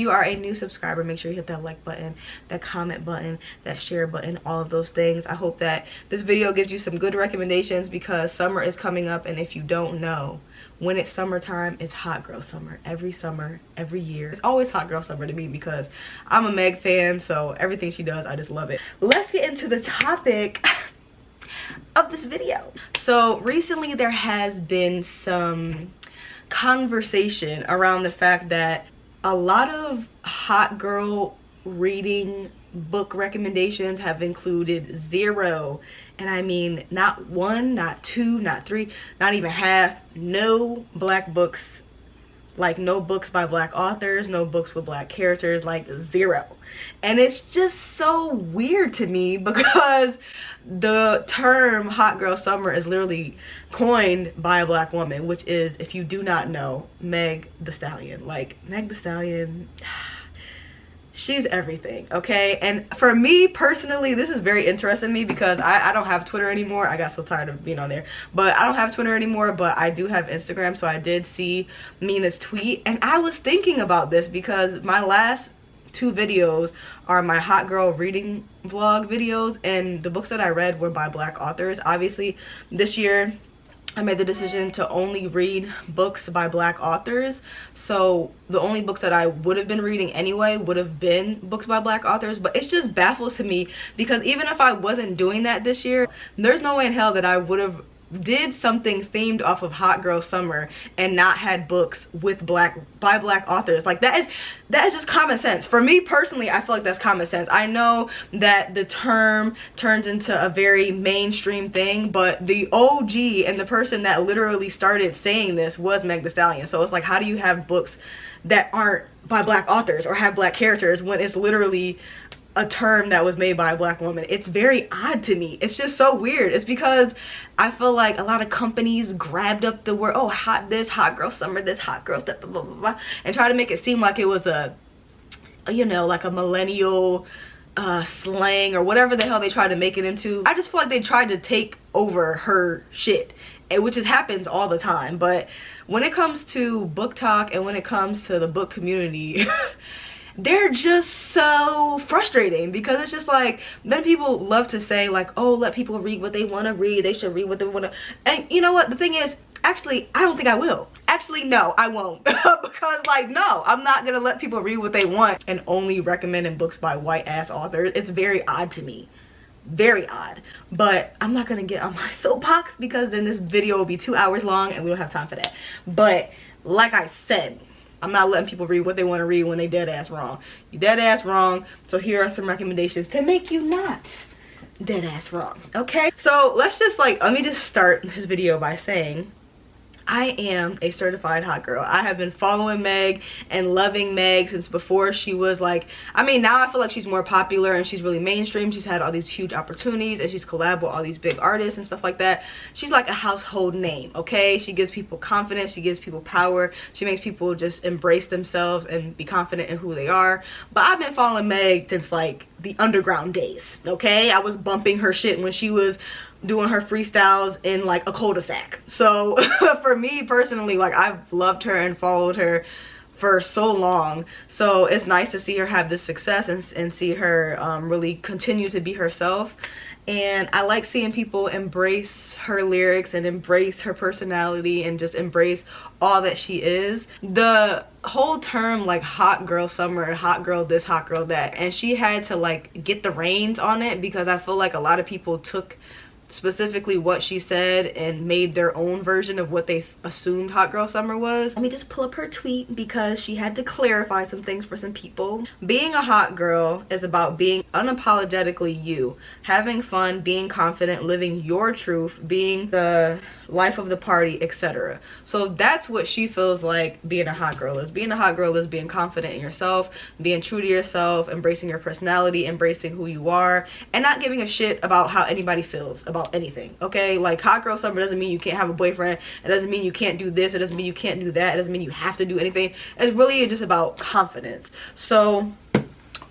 you are a new subscriber, make sure you hit that like button, that comment button, that share button, all of those things. I hope that this video gives you some good recommendations because summer is coming up, and if you don't know, when it's summertime, it's hot girl summer. Every summer, every year. It's always hot girl summer to me because I'm a Meg fan, so everything she does, I just love it. Let's get into the topic of this video. So recently there has been some conversation around the fact that a lot of hot girl reading book recommendations have included 0, and I mean not 1, not 2, not 3, not even half, no black books, like no books by black authors, no books with black characters, like 0. And it's just so weird to me because the term hot girl summer is literally coined by a black woman, which is, if you do not know, Meg Thee Stallion. Like, Meg Thee Stallion, she's everything, okay? And for me personally, this is very interesting to me because I don't have Twitter anymore. I got so tired of being on there, but I don't have Twitter anymore, but I do have Instagram. So I did see Mina's tweet, and I was thinking about this because my last 2 videos are my hot girl reading vlog videos, and the books that I read were by black authors. Obviously this year I made the decision to only read books by black authors, so the only books that I would have been reading anyway would have been books by black authors. But it's just baffles to me because even if I wasn't doing that this year, there's no way in hell that I would have did something themed off of hot girl summer and not had books with by black authors. Like, that is just common sense. For me personally, I feel like that's common sense. I know that the term turns into a very mainstream thing, but the OG and the person that literally started saying this was Meg Thee Stallion. So it's like, how do you have books that aren't by black authors or have black characters when it's literally a term that was made by a black woman? It's very odd to me. It's just so weird. It's because I feel like a lot of companies grabbed up the word, oh, hot this, hot girl summer, this hot girl stuff, blah, blah, blah, blah, and try to make it seem like it was a, you know, like a millennial slang or whatever the hell they tried to make it into. I just feel like they tried to take over her shit, which happens all the time. But when it comes to book talk and when it comes to the book community, they're just so frustrating because it's just like, then people love to say like, oh, let people read what they want to read, they should read what they want to. And you know what, the thing is, actually, I don't think I will. Actually, no, I won't. Because like, no, I'm not gonna let people read what they want and only recommending books by white ass authors. It's very odd to me, very odd. But I'm not gonna get on my soapbox because then this video will be 2 hours long and we don't have time for that. But like I said, I'm not letting people read what they want to read when they dead ass wrong. You dead ass wrong, so here are some recommendations to make you not dead ass wrong, okay? So let's just like, let me just start this video by saying I am a certified hot girl. I have been following Meg and loving Meg since before she was like, I mean, now I feel like she's more popular and she's really mainstream. She's had all these huge opportunities and she's collabed with all these big artists and stuff like that. She's like a household name, okay? She gives people confidence, she gives people power, she makes people just embrace themselves and be confident in who they are. But I've been following Meg since like the underground days, okay? I was bumping her shit when she was doing her freestyles in like a cul-de-sac. So for me personally, like, I've loved her and followed her for so long, so it's nice to see her have this success and see her really continue to be herself. And I like seeing people embrace her lyrics and embrace her personality and just embrace all that she is. The whole term like hot girl summer, hot girl this, hot girl that, and she had to like get the reins on it because I feel like a lot of people took specifically what she said and made their own version of what they assumed hot girl summer was. Let me just pull up her tweet because she had to clarify some things for some people. Being a hot girl is about being unapologetically you, having fun, being confident, living your truth, being the life of the party, etc. So that's what she feels like being a hot girl is. Being a hot girl is being confident in yourself, being true to yourself, embracing your personality, embracing who you are, and not giving a shit about how anybody feels about anything, okay? Like, hot girl summer doesn't mean you can't have a boyfriend, it doesn't mean you can't do this, it doesn't mean you can't do that, it doesn't mean you have to do anything. It's really just about confidence. So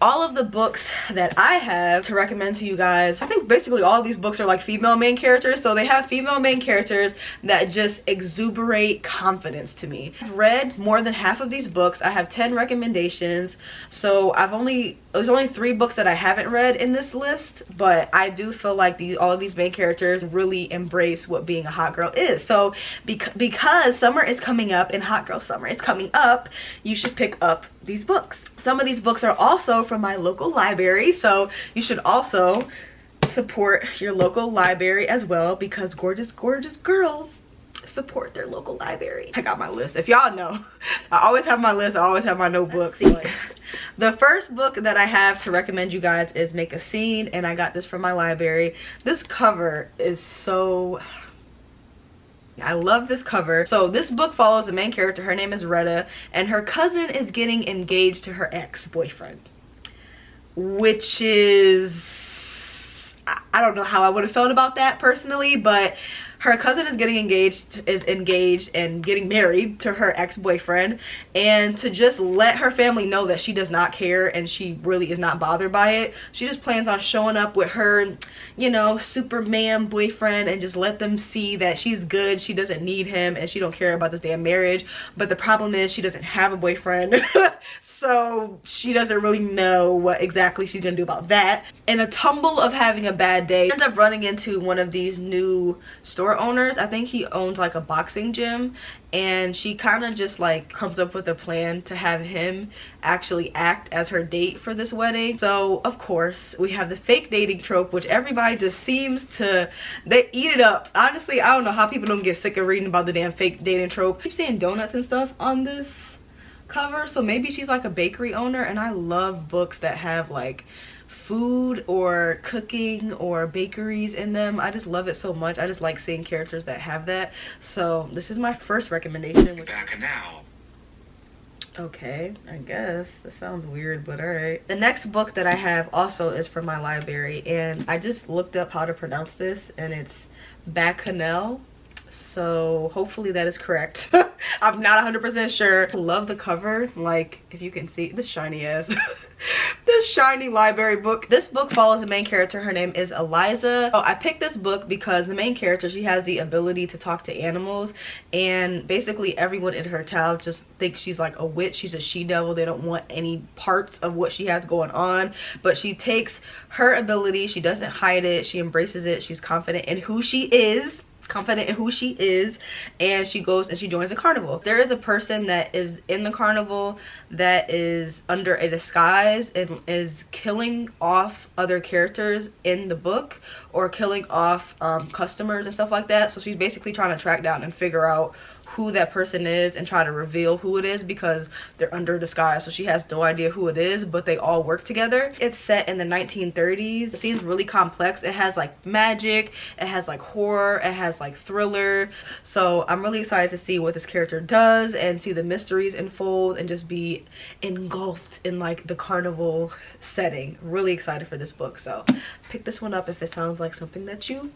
all of the books that I have to recommend to you guys, I think basically all of these books are like female main characters, so they have female main characters that just exuberate confidence to me. I've read more than half of these books. I have 10 recommendations, so there's only 3 books that I haven't read in this list, but I do feel like all of these main characters really embrace what being a hot girl is. So because summer is coming up and hot girl summer is coming up, you should pick up these books. Some of these books are also from my local library, so you should also support your local library as well, because gorgeous girls support their local library. I got my list. If y'all know, I always have my list. I always have my notebooks. The first book that I have to recommend you guys is Make a Scene, and I got this from my library. This cover is so... I love this cover. So this book follows the main character. Her name is Retta, and her cousin is getting engaged to her ex-boyfriend, which is... I don't know how I would have felt about that personally, but her cousin is engaged and getting married to her ex-boyfriend, and to just let her family know that she does not care and she really is not bothered by it, she just plans on showing up with her, you know, Superman boyfriend, and just let them see that she's good, she doesn't need him, and she don't care about this damn marriage. But the problem is she doesn't have a boyfriend, so she doesn't really know what exactly she's gonna do about that. In a tumble of having a bad day, she ends up running into one of these new store owners. I think he owns like a boxing gym, and she kind of just like comes up with a plan to have him actually act as her date for this wedding. So of course we have the fake dating trope, which everybody just seems to, they eat it up. Honestly, I don't know how people don't get sick of reading about the damn fake dating trope. I keep seeing donuts and stuff on this cover, so maybe she's like a bakery owner, and I love books that have like food or cooking or bakeries in them. I just love it so much. I just like seeing characters that have that. So this is my first recommendation. Back now. Okay, I guess that sounds weird, but all right. The next book that I have also is from my library, and I just looked up how to pronounce this, and it's Bacchanal. So hopefully that is correct. I'm not 100% sure. I love the cover. Like, if you can see this shiny ass this shiny library book. This book follows the main character. Her name is Eliza. I picked this book because the main character, she has the ability to talk to animals, and basically everyone in her town just thinks she's like a witch. She's a she-devil. They don't want any parts of what she has going on, but she takes her ability, she doesn't hide it, she embraces it, she's confident in who she is, and she goes and she joins a carnival. There is a person that is in the carnival that is under a disguise and is killing off other characters in the book, or killing off customers and stuff like that. So she's basically trying to track down and figure out who that person is and try to reveal who it is, because they're under disguise, so she has no idea who it is, but they all work together. It's set in the 1930s. The scene's really complex. It has like magic, it has like horror, it has like thriller. So I'm really excited to see what this character does and see the mysteries unfold and just be engulfed in like the carnival setting. Really excited for this book, so pick this one up if it sounds like something that you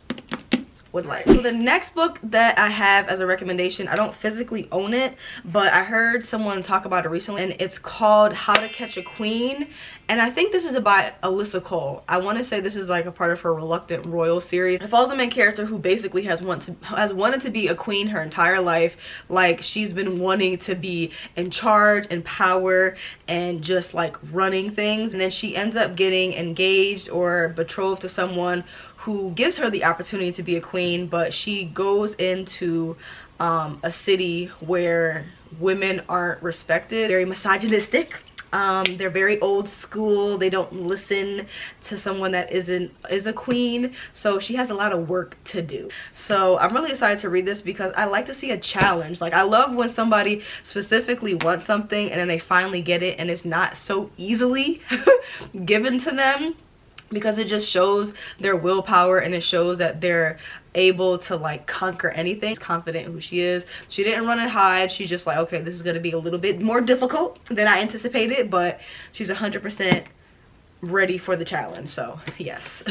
would like. So the next book that I have as a recommendation, I don't physically own it, but I heard someone talk about it recently, and it's called How to Catch a Queen, and I think this is by Alyssa Cole. I want to say this is like a part of her Reluctant Royal series. It follows the main character who basically has wanted to be a queen her entire life. Like, she's been wanting to be in charge and power and just like running things, and then she ends up getting engaged or betrothed to someone who gives her the opportunity to be a queen, but she goes into a city where women aren't respected, very misogynistic. They're very old school. They don't listen to someone that is a queen, so she has a lot of work to do. So I'm really excited to read this because I like to see a challenge. Like, I love when somebody specifically wants something and then they finally get it and it's not so easily given to them, because it just shows their willpower and it shows that they're able to like conquer anything. She's confident in who she is. She didn't run and hide. She's just like, okay, this is going to be a little bit more difficult than I anticipated, but she's 100% ready for the challenge. So yes.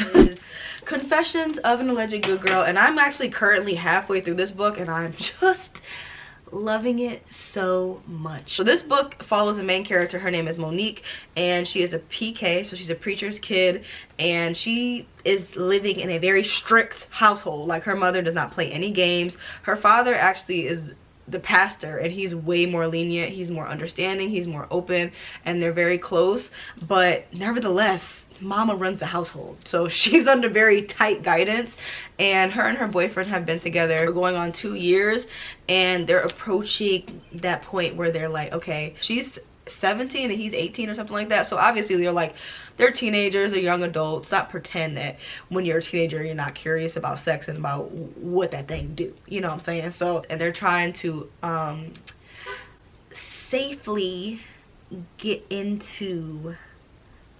Confessions of an Alleged Good Girl, and I'm actually currently halfway through this book, and I'm just loving it so much. So this book follows the main character. Her name is Monique, and she is a PK, so she's a preacher's kid, and she is living in a very strict household. Like, her mother does not play any games. Her father actually is the pastor, and he's way more lenient, he's more understanding, he's more open, and they're very close. But nevertheless, mama runs the household, so she's under very tight guidance. And her boyfriend have been together going on 2 years, and they're approaching that point where they're like, okay, she's 17 and he's 18 or something like that. So obviously they're teenagers, they're young adults. Not pretend that when you're a teenager you're not curious about sex and about what that thing do, you know what I'm saying? So, and they're trying to safely get into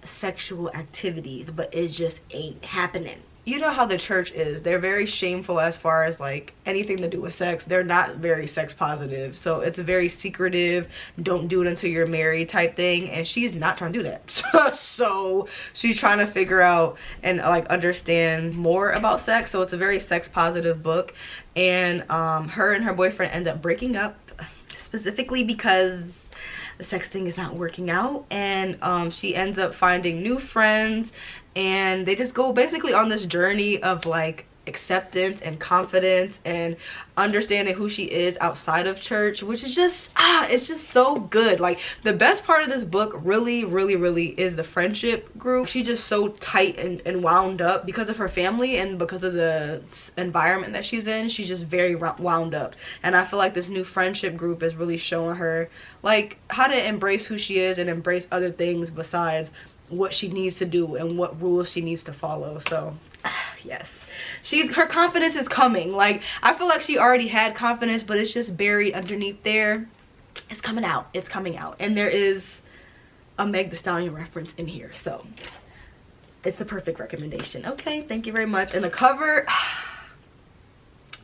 sexual activities, but it just ain't happening. You know how the church is. They're very shameful as far as like anything to do with sex. They're not very sex positive, so it's a very secretive, don't do it until you're married type thing, and she's not trying to do that. So she's trying to figure out and like understand more about sex. So it's a very sex positive book, and her and her boyfriend end up breaking up, specifically because the sex thing is not working out, and she ends up finding new friends, and they just go basically on this journey of like acceptance and confidence and understanding who she is outside of church, which is just it's just so good. Like, the best part of this book really is the friendship group. She's just so tight and wound up because of her family and because of the environment that she's in. She's just very wound up, and I feel like this new friendship group is really showing her like how to embrace who she is and embrace other things besides what she needs to do and what rules she needs to follow. So yes, her confidence is coming. Like, I feel like she already had confidence, but it's just buried underneath there. It's coming out. It's coming out. And there is a Meg Thee Stallion reference in here, so it's the perfect recommendation. Okay, thank you very much. And the cover,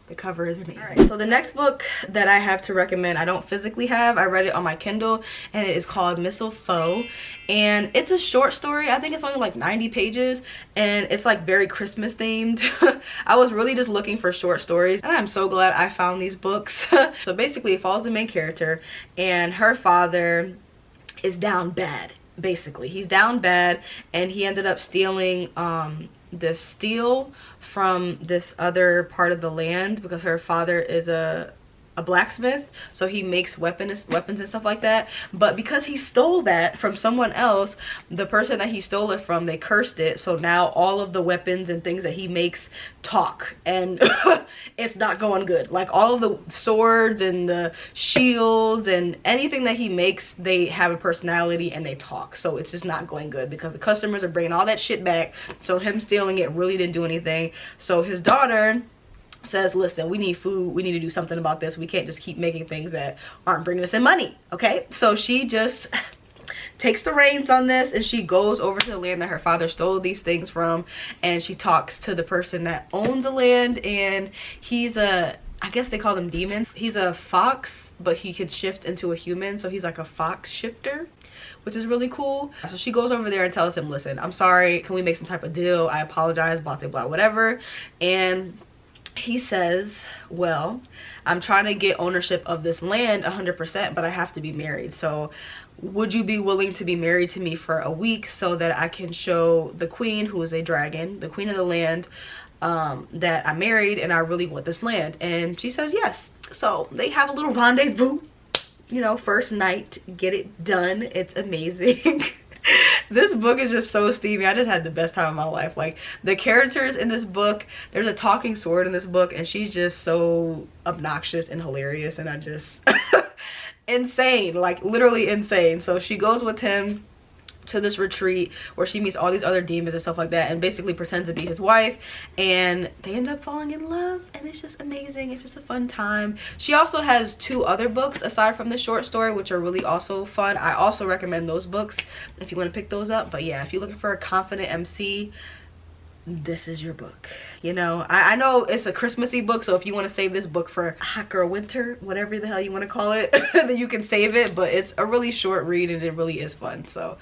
the cover is amazing. All right, so the next book that I have to recommend, I don't physically have. I read it on my Kindle, and it is called Missile Foe. And it's a short story. I think it's only like 90 pages, and it's like very Christmas themed. I was really just looking for short stories, and I'm so glad I found these books. So basically it follows the main character, and her father is down bad. Basically, he's down bad, and he ended up stealing the steel from this other part of the land because her father is a blacksmith, so he makes weapons and stuff like that. But because he stole that from someone else, the person that he stole it from, they cursed it, so now all of the weapons and things that he makes talk, and it's not going good. Like, all of the swords and the shields and anything that he makes, they have a personality and they talk. So it's just not going good because the customers are bringing all that shit back, so him stealing it really didn't do anything. So his daughter says, listen, we need food, we need to do something about this, we can't just keep making things that aren't bringing us in money, okay? So she just takes the reins on this, and she goes over to the land that her father stole these things from, and she talks to the person that owns the land, and he's I guess they call them demons. He's a fox, but he could shift into a human, so he's like a fox shifter, which is really cool. So she goes over there and tells him, listen, I'm sorry, can we make some type of deal? I apologize, blah blah blah, whatever. And he says, well, I'm trying to get ownership of this land 100%, but I have to be married. So would you be willing to be married to me for a week so that I can show the queen, who is a dragon, the queen of the land, that I'm married and I really want this land? And she says yes. So they have a little rendezvous, you know, first night, get it done. It's amazing. This book is just so steamy. I just had the best time of my life. Like, the characters in this book, there's a talking sword in this book, and she's just so obnoxious and hilarious, and I just insane, like literally insane. So she goes with him to this retreat where she meets all these other demons and stuff like that, and basically pretends to be his wife, and they end up falling in love, and it's just amazing. It's just a fun time. She also has 2 other books aside from the short story, which are really also fun. I also recommend those books if you want to pick those up. But yeah, if you're looking for a confident MC, this is your book. You know, I know it's a Christmassy book, so if you want to save this book for hot girl winter, whatever the hell you want to call it, then you can save it. But it's a really short read, and it really is fun. So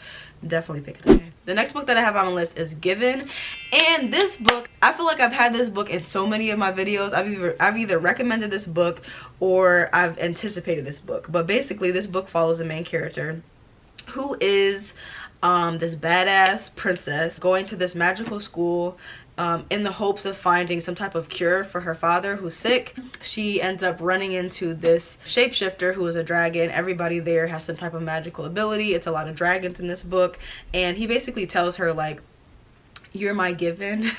definitely pick it up. Okay. The next book that I have on my list is Given, and this book, I feel like I've had this book in so many of my videos. I've either recommended this book or I've anticipated this book. But basically this book follows the main character, who is this badass princess going to this magical school in the hopes of finding some type of cure for her father who's sick. She ends up running into this shapeshifter who is a dragon. Everybody there has some type of magical ability. It's a lot of dragons in this book, and he basically tells her, like, you're my given,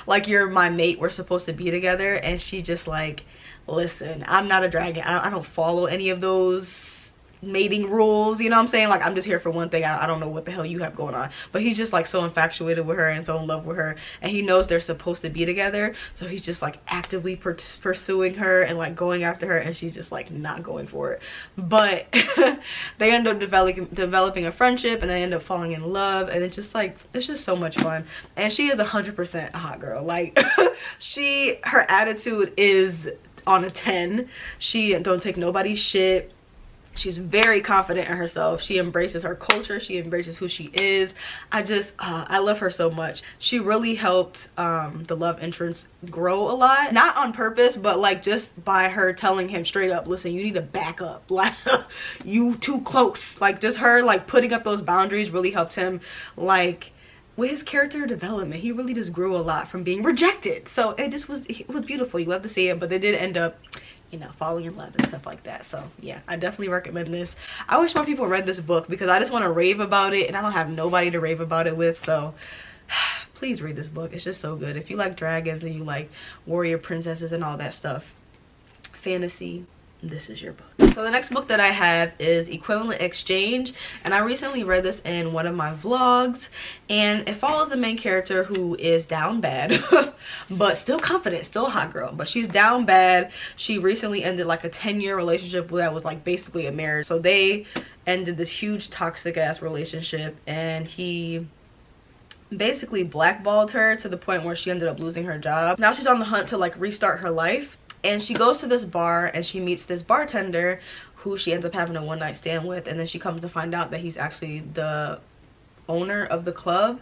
like, you're my mate, we're supposed to be together. And she just like, listen, I'm not a dragon, I don't follow any of those mating rules, you know what I'm saying? Like, I'm just here for one thing. I don't know what the hell you have going on. But he's just like so infatuated with her and so in love with her, and he knows they're supposed to be together, so he's just like actively pursuing her and like going after her, and she's just like not going for it. But they end up developing a friendship, and they end up falling in love, and it's just like, it's just so much fun. And she is 100% a hot girl. Like her attitude is on a 10. She don't take nobody's shit. She's very confident in herself. She embraces her culture. She embraces who she is. I love her so much. She really helped the love interest grow a lot. Not on purpose, but like just by her telling him straight up, listen, you need to back up. Like, you too close. Like, just her like putting up those boundaries really helped him, like, with his character development. He really just grew a lot from being rejected. So it was beautiful. You love to see it, but they did end up, you know, falling in love and stuff like that. So yeah, I definitely recommend this. I wish more people read this book because I just want to rave about it, and I don't have nobody to rave about it with. So please read this book. It's just so good. If you like dragons and you like warrior princesses and all that stuff, fantasy, this is your book. So the next book that I have is Equivalent Exchange, and I recently read this in one of my vlogs, and it follows the main character who is down bad but still confident, still a hot girl, but she's down bad. She recently ended like a 10-year relationship that was like basically a marriage. So they ended this huge toxic ass relationship, and he basically blackballed her to the point where she ended up losing her job. Now she's on the hunt to like restart her life, and she goes to this bar and she meets this bartender who she ends up having a one-night stand with, and then she comes to find out that he's actually the owner of the club.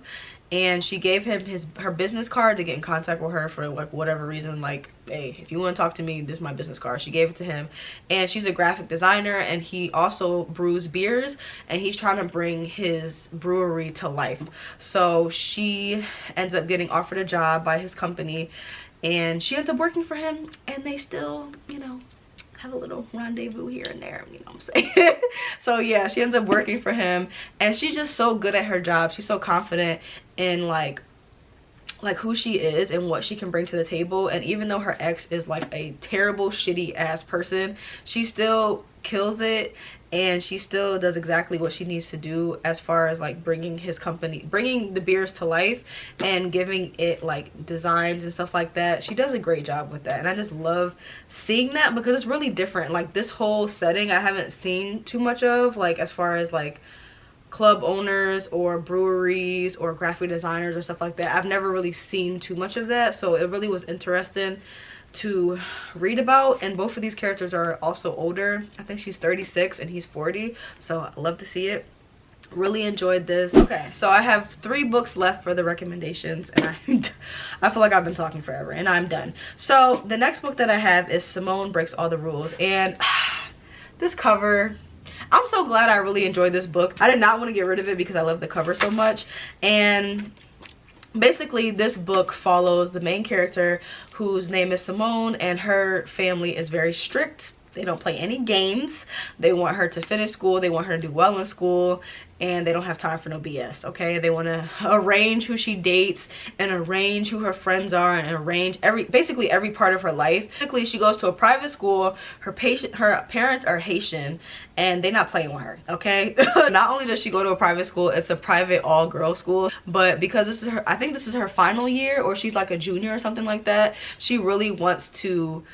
And she gave him her business card to get in contact with her for like whatever reason, like, hey, if you want to talk to me, this is my business card. She gave it to him, and she's a graphic designer, and he also brews beers, and he's trying to bring his brewery to life. So she ends up getting offered a job by his company, and she ends up working for him, and they still, you know, have a little rendezvous here and there, you know what I'm saying? So yeah, she ends up working for him, and she's just so good at her job. She's so confident in like who she is and what she can bring to the table. And even though her ex is like a terrible shitty ass person, she still kills it, and she still does exactly what she needs to do as far as like bringing the beers to life and giving it like designs and stuff like that. She does a great job with that, and I just love seeing that because it's really different. Like, this whole setting I haven't seen too much of, like as far as like club owners or breweries or graphic designers or stuff like that. I've never really seen too much of that, so it really was interesting to read about. And both of these characters are also older. I think she's 36 and he's 40, so I love to see it. Really enjoyed this. Okay, so I have 3 books left for the recommendations, and I feel like I've been talking forever, and I'm done. So the next book that I have is Simone Breaks All the Rules, and this cover, I'm so glad I really enjoyed this book. I did not want to get rid of it because I love the cover so much. And basically this book follows the main character whose name is Simone, and her family is very strict. They don't play any games. They want her to finish school. They want her to do well in school, and they don't have time for no BS, okay? They want to arrange who she dates and arrange who her friends are and arrange basically every part of her life. Basically, she goes to a private school. Her parents are Haitian, and they're not playing with her, okay? Not only does she go to a private school, it's a private all-girls school, but because this is her, I think this is her final year, or she's like a junior or something like that, she really wants to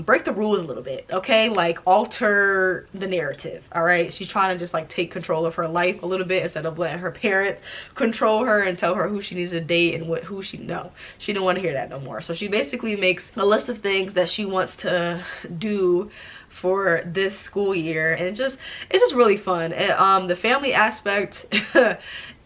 break the rules a little bit, okay? Like, alter the narrative, all right? She's trying to just like take control of her life a little bit instead of letting her parents control her and tell her who she needs to date and who she didn't want to hear that no more. So she basically makes a list of things that she wants to do for this school year, and it's just really fun. The family aspect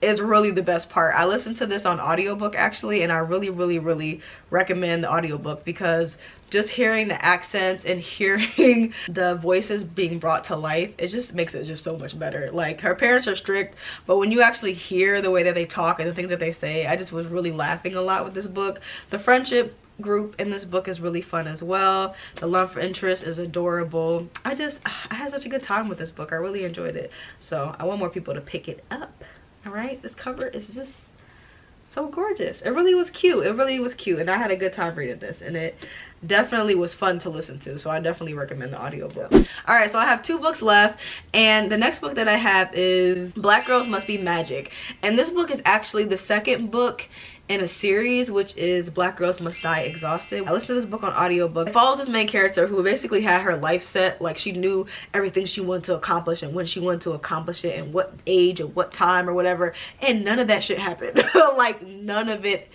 is really the best part. I listened to this on audiobook actually, and I really recommend the audiobook, because just hearing the accents and hearing the voices being brought to life, it just makes it just so much better. Like, her parents are strict, but when you actually hear the way that they talk and the things that they say, I just was really laughing a lot with this book. The friendship group in this book is really fun as well. The love interest is adorable. I had such a good time with this book. I really enjoyed it, so I want more people to pick it up. All right, this cover is just so gorgeous. It really was cute. It really was cute, and I had a good time reading this, and it definitely was fun to listen to, so I definitely recommend the audiobook. All right, so I have 2 books left, and the next book that I have is Black Girls Must Be Magic, and this book is actually the second book in a series, which is Black Girls Must Die Exhausted. I listened to this book on audiobook. It follows this main character who basically had her life set. Like, she knew everything she wanted to accomplish and when she wanted to accomplish it and what age or what time or whatever, and none of that shit happened. Like, none of it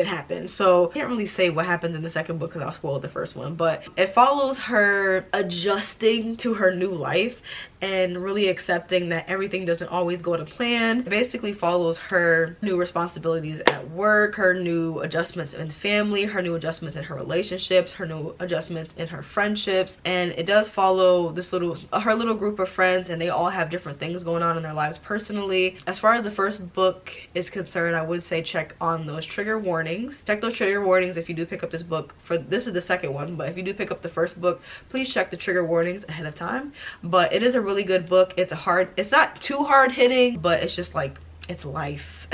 happened. So I can't really say what happens in the second book because I'll spoil the first one, but it follows her adjusting to her new life and really accepting that everything doesn't always go to plan. It basically follows her new responsibilities at work, her new adjustments in family, her new adjustments in her relationships, her new adjustments in her friendships, and it does follow this her little group of friends, and they all have different things going on in their lives personally. As far as the first book is concerned, I would say check on those trigger warnings. Check those trigger warnings if you do pick up this book. This is the second one, but if you do pick up the first book, please check the trigger warnings ahead of time. But it is a really good book. It's not too hard hitting, but it's just like, it's life.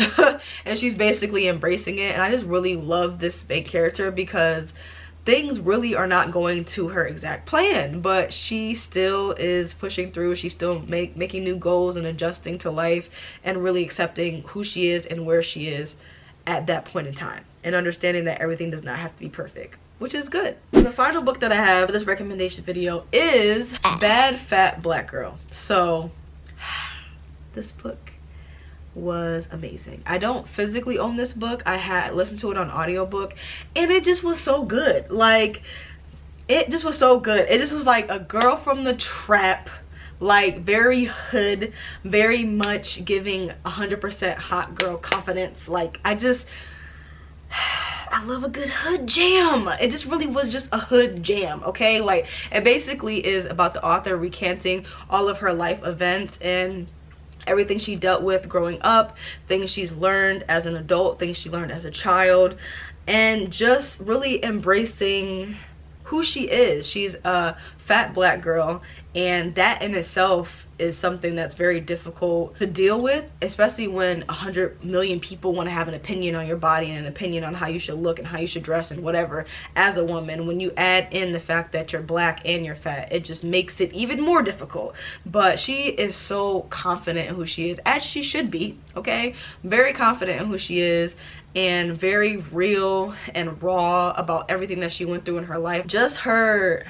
And she's basically embracing it, and I just really love this main character because things really are not going to her exact plan, but she still is pushing through. She's still making new goals and adjusting to life and really accepting who she is and where she is at that point in time, and understanding that everything does not have to be perfect, which is good. The final book that I have for this recommendation video is Bad Fat Black Girl. So this book was amazing. I don't physically own this book. I had listened to it on audiobook, and it just was so good. Like, it just was so good. It just was like a girl from the trap, like very hood, very much giving 100% hot girl confidence. Like, I love a good hood jam. It just really was just a hood jam, okay? Like, it basically is about the author recanting all of her life events and everything she dealt with growing up, things she's learned as an adult, things she learned as a child, and just really embracing who she is. She's a fat black girl, and that in itself is something that's very difficult to deal with, especially when 100 million people want to have an opinion on your body and an opinion on how you should look and how you should dress and whatever as a woman. When you add in the fact that you're black and you're fat, it just makes it even more difficult. But she is so confident in who she is, as she should be, okay? Very confident in who she is, and very real and raw about everything that she went through in her life. Just her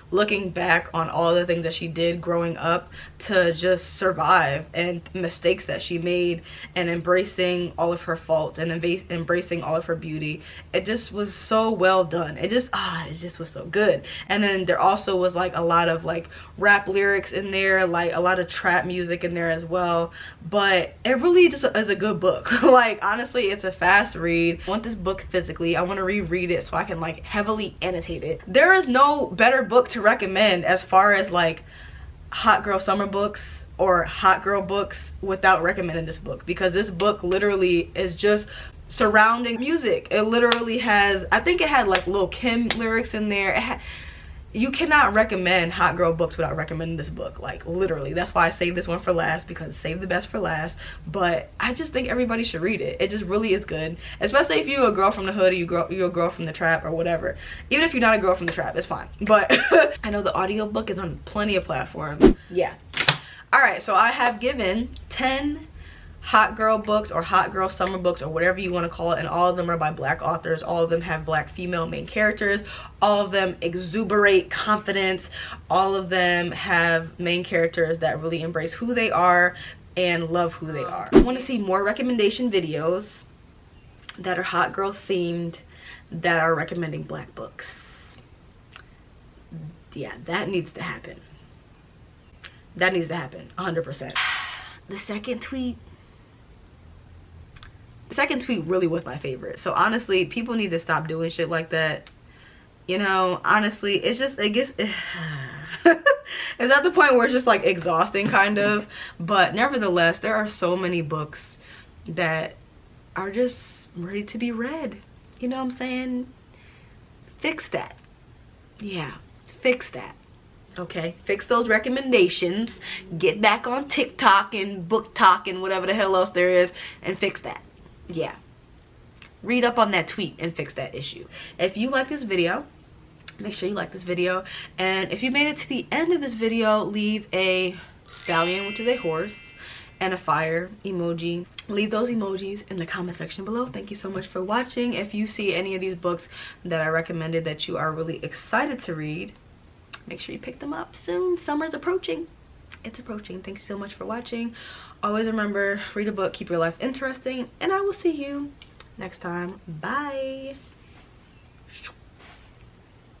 looking back on all the things that she did growing up to just survive, and mistakes that she made, and embracing all of her faults and embracing all of her beauty. It just was so well done. It just was so good. And then there also was like a lot of like rap lyrics in there, like a lot of trap music in there as well. But it really just is a good book. Like, honestly, it's a fast read. I want this book physically. I want to reread it so I can like heavily annotate it. There is no better book to recommend as far as like hot girl summer books or hot girl books without recommending this book, because this book literally is just surrounding music. It literally has, I think it had like Lil' Kim lyrics in there. You cannot recommend hot girl books without recommending this book, like literally. That's why I saved this one for last, because save the best for last. But I just think everybody should read it. It just really is good, especially if you're a girl from the hood, or you're a girl from the trap or whatever. Even if you're not a girl from the trap, it's fine. But I know the audiobook is on plenty of platforms. Yeah. All right, so I have given 10 hot girl books or hot girl summer books or whatever you want to call it, and all of them are by black authors. All of them have black female main characters. All of them exuberate confidence. All of them have main characters that really embrace who they are and love who they are. I want to see more recommendation videos that are hot girl themed, that are recommending black books. Yeah, that needs to happen. That needs to happen 100%. The second tweet really was my favorite. So honestly, people need to stop doing shit like that. You know, honestly, it's just, it gets it's at the point where it's just like exhausting kind of. But nevertheless, there are so many books that are just ready to be read. You know what I'm saying? Fix that. Yeah, fix that. Okay, fix those recommendations. Get back on TikTok and Book Talk and whatever the hell else there is, and fix that. Yeah, read up on that tweet and fix that issue. If you like this video, make sure you like this video, and if you made it to the end of this video, leave a stallion, which is a horse, and a fire emoji. Leave those emojis in the comment section below. Thank you so much for watching. If you see any of these books that I recommended that you are really excited to read, make sure you pick them up soon. Summer's approaching. It's approaching. Thanks so much for watching. Always remember, read a book, keep your life interesting, and I will see you next time. Bye.